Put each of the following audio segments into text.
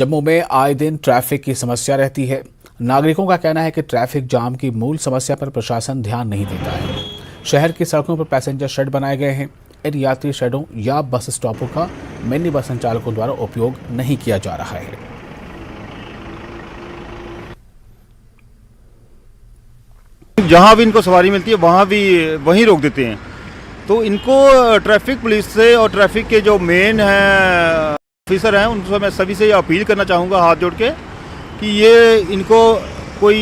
जम्मू में आए दिन ट्रैफिक की समस्या रहती है। नागरिकों का कहना है कि ट्रैफिक जाम की मूल समस्या पर प्रशासन ध्यान नहीं देता है। शहर की सड़कों पर पैसेंजर शेड बनाए गए हैं। इन यात्री शेडों या बस स्टॉपों का मिनी बस संचालकों द्वारा उपयोग नहीं किया जा रहा है। जहां भी इनको सवारी मिलती है वहां भी वहीं रोक देते हैं। तो इनको ट्रैफिक पुलिस से और ट्रैफिक के जो मेन है ऑफिसर हैं उनसे मैं सभी से अपील करना चाहूँगा हाथ जोड़ के कि ये इनको कोई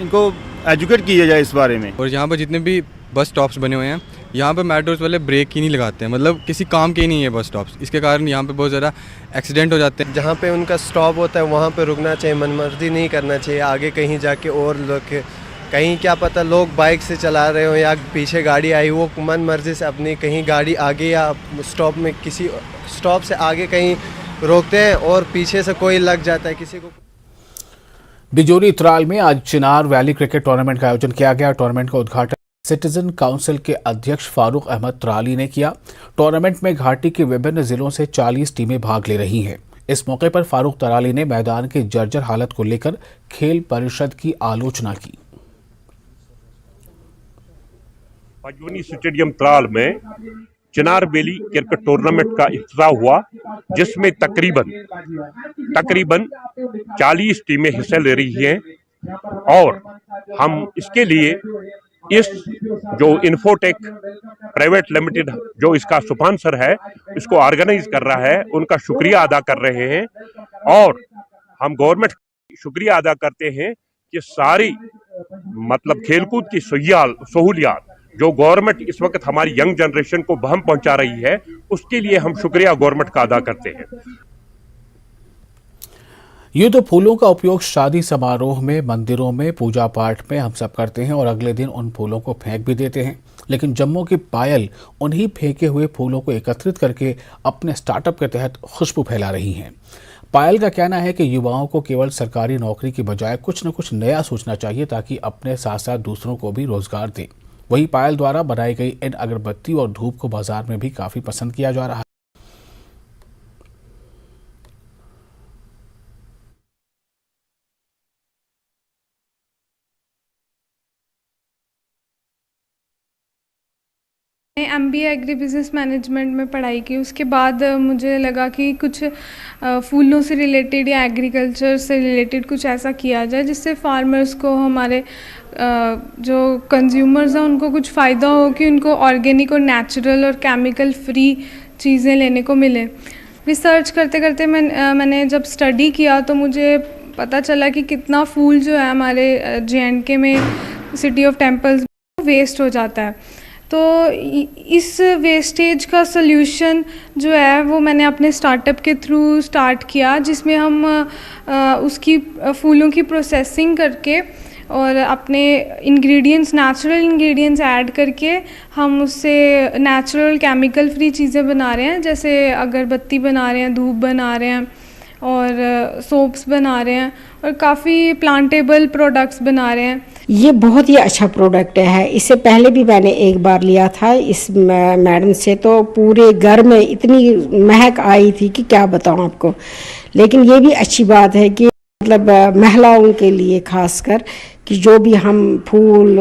इनको एजुकेट किया जाए इस बारे में। और यहाँ पर जितने भी बस स्टॉप्स बने हुए हैं यहाँ पे मेट्रोस वाले ब्रेक ही नहीं लगाते हैं, मतलब किसी काम के ही नहीं है बस स्टॉप्स। इसके कारण यहाँ पे बहुत ज़्यादा एक्सीडेंट हो जाते हैं। जहाँ पे उनका स्टॉप होता है वहाँ पे रुकना चाहिए, मनमर्जी नहीं करना चाहिए आगे कहीं जाके। और लोग कहीं क्या पता लोग बाइक से चला रहे हो या पीछे गाड़ी आई वो मन मर्जी से अपनी कहीं गाड़ी आगे या स्टॉप में किसी स्टॉप से आगे कहीं रोकते हैं और पीछे से कोई लग जाता है किसी को। डिजोरी इतराल में आज चिनार वैली क्रिकेट टूर्नामेंट का आयोजन किया गया। टूर्नामेंट का उद्घाटन सिटीजन काउंसिल के अध्यक्ष फारूक अहमद त्राली ने किया। टूर्नामेंट में घाटी के विभिन्न जिलों से 40 टीमें भाग ले रही हैं। इस मौके पर फारूक त्राली ने मैदान की जर्जर हालत को लेकर खेल परिषद की आलोचना की। पाजोनी स्टेडियम त्राल में चिनार वैली क्रिकेट टूर्नामेंट का इफ्तिताह हुआ, जिसमें तकरीबन 40 टीमें हिस्सा ले रही हैं। और हम इसके लिए इस जो इन्फोटेक प्राइवेट लिमिटेड जो इसका स्पॉन्सर है, इसको ऑर्गेनाइज कर रहा है, उनका शुक्रिया अदा कर रहे हैं। और हम गवर्नमेंट शुक्रिया अदा करते हैं कि सारी खेलकूद की सहूलियात जो गवर्नमेंट इस वक्त हमारी यंग जनरेशन को बहम पहुंचा रही है, उसके लिए हम शुक्रिया गवर्नमेंट का अदा करते हैं। ये तो फूलों का उपयोग शादी समारोह में, मंदिरों में, पूजा पाठ में हम सब करते हैं और अगले दिन उन फूलों को फेंक भी देते हैं। लेकिन जम्मू की पायल उन्हीं फेंके हुए फूलों को एकत्रित करके अपने स्टार्टअप के तहत खुशबू फैला रही हैं। पायल का कहना है कि युवाओं को केवल सरकारी नौकरी की बजाय कुछ न कुछ नया सोचना चाहिए ताकि अपने साथ साथ दूसरों को भी रोजगार दें। वही पायल द्वारा बनाई गई इन अगरबत्ती और धूप को बाजार में भी काफी पसंद किया जा रहा है। MBA एग्री बिज़नेस मैनेजमेंट में पढ़ाई की। उसके बाद मुझे लगा कि कुछ फूलों से रिलेटेड या एग्रीकल्चर से रिलेटेड कुछ ऐसा किया जाए जिससे फार्मर्स को, हमारे जो कंज्यूमर्स हैं उनको कुछ फ़ायदा हो, कि उनको ऑर्गेनिक और नेचुरल और केमिकल फ्री चीज़ें लेने को मिले। रिसर्च करते करते मैंने जब स्टडी किया तो मुझे पता चला कि कितना फूल जो है हमारे JNK में सिटी ऑफ टेम्पल्स वेस्ट हो जाता है। तो इस वेस्टेज का सल्यूशन जो है वो मैंने अपने स्टार्टअप के थ्रू स्टार्ट किया, जिसमें हम उसकी फूलों की प्रोसेसिंग करके और अपने इंग्रेडिएंट्स, नेचुरल इंग्रेडिएंट्स ऐड करके हम उससे नेचुरल केमिकल फ्री चीज़ें बना रहे हैं। जैसे अगरबत्ती बना रहे हैं, धूप बना रहे हैं और सोप्स बना रहे हैं और काफ़ी प्लांटेबल प्रोडक्ट्स बना रहे हैं। ये बहुत ही अच्छा प्रोडक्ट है। इससे पहले भी मैंने एक बार लिया था इस मैडम से, तो पूरे घर में इतनी महक आई थी कि क्या बताऊं आपको। लेकिन ये भी अच्छी बात है कि महिलाओं के लिए खासकर कि जो भी हम फूल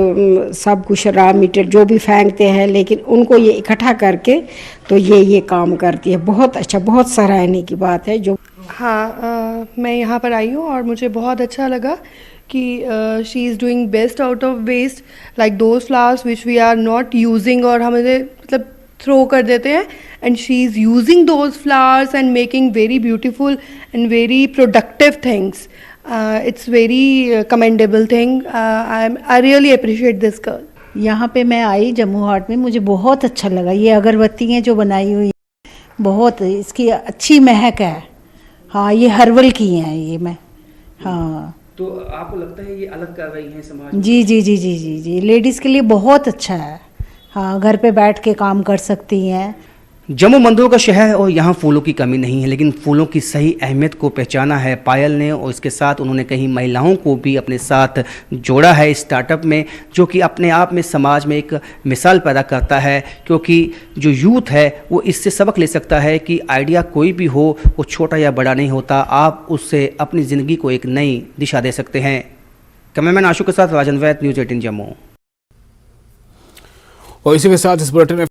सब कुछ रॉ मटेरियल जो भी फेंकते हैं, लेकिन उनको ये इकट्ठा करके तो ये काम करती है। बहुत अच्छा, बहुत सराहनीय की बात है। जो मैं यहाँ पर आई हूँ और मुझे बहुत अच्छा लगा कि she is doing best out of waste, like those flowers which we are not using और हमें थ्रो कर देते हैं, and she is using those flowers and making very beautiful and very productive things. It's very commendable thing. I really appreciate this girl. यहाँ पे मैं आई जम्मू हाट में, मुझे बहुत अच्छा लगा। ये अगरबत्तियाँ जो बनाई हुई बहुत इसकी अच्छी महक है। हाँ, ये हर्बल की हैं ये। मैं हाँ, तो आपको लगता है ये अलग कर रही हैं समाज में? जी जी जी जी जी जी, लेडीज़ के लिए बहुत अच्छा है। हाँ, घर पे बैठ के काम कर सकती हैं। जम्मू मंदिरों का शहर है और यहाँ फूलों की कमी नहीं है, लेकिन फूलों की सही अहमियत को पहचाना है पायल ने, और इसके साथ उन्होंने कई महिलाओं को भी अपने साथ जोड़ा है इस स्टार्टअप में, जो कि अपने आप में समाज में एक मिसाल पैदा करता है, क्योंकि जो यूथ है वो इससे सबक ले सकता है कि आइडिया कोई भी हो, वो छोटा या बड़ा नहीं होता, आप उससे अपनी ज़िंदगी को एक नई दिशा दे सकते हैं। कैमरामैन आशु के साथ राजन वैद, न्यूज़ 18 जम्मू। और इसी के साथ इस बुलेटिन में